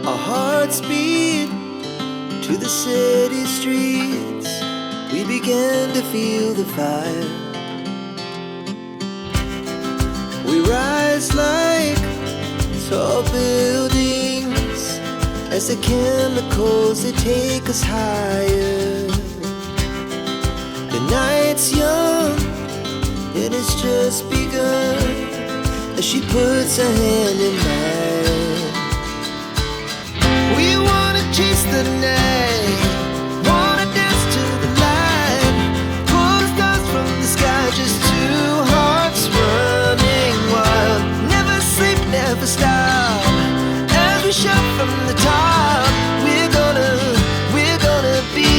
Our hearts beat to the city streets. We began to feel the fire. We rise like tall buildings as the chemicals, they take us higher. The night's young, it has just begun, as she puts her hand in mine. We wanna chase the night, wanna dance to the light, pull the stars from the sky, just two hearts running wild. Never sleep, never stop, as we shout from the top. We're gonna be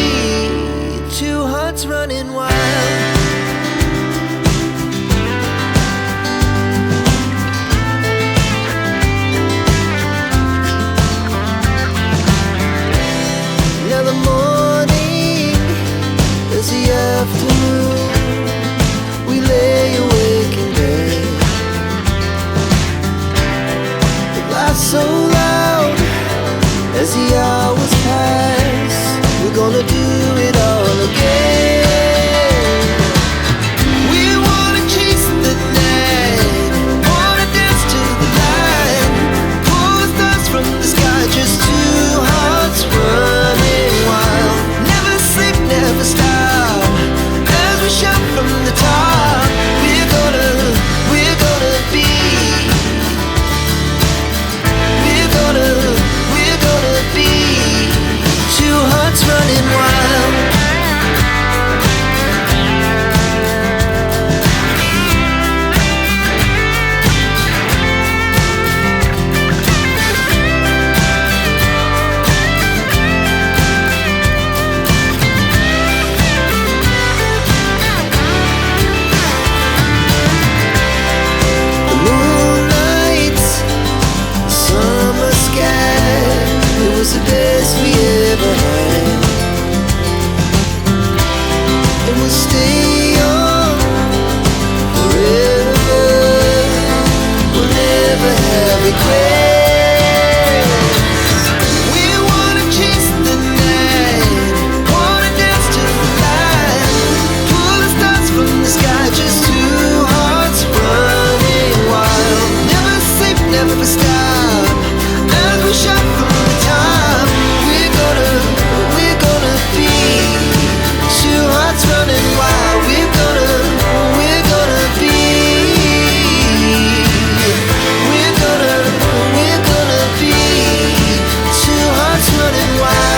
two hearts running wild. Now the morning is the afternoon. We lay awake in bed. The laughs so loud as the hours pass. We're gonna do it all again. We wanna chase the night, wanna dance to the light, pull the stars from the sky, just two hearts running wild. Never sleep, never stop, as we shout from the top. We're gonna be, we're gonna be two hearts running wild. The moonlight, summer sky, it was the best we ever had. And we'll stay on forever. We'll never have regrets. We wanna chase the night, wanna dance to the light, pull the stars from the sky, just two hearts running wild. Never sleep, never stop, as we shout from the top. We're gonna be two hearts running wild. We're gonna be, we're gonna be two hearts running wild.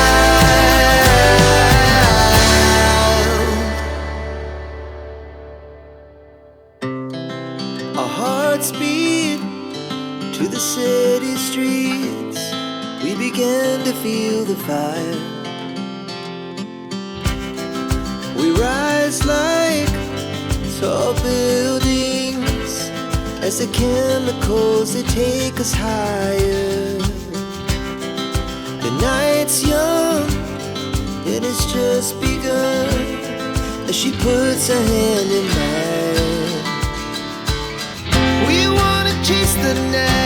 Our hearts beat to the city streets. We began to feel the fire. We rise like tall buildings as the chemicals, they take us higher. The night's young, it has just begun, as she puts her hand in mine. We wanna chase the night,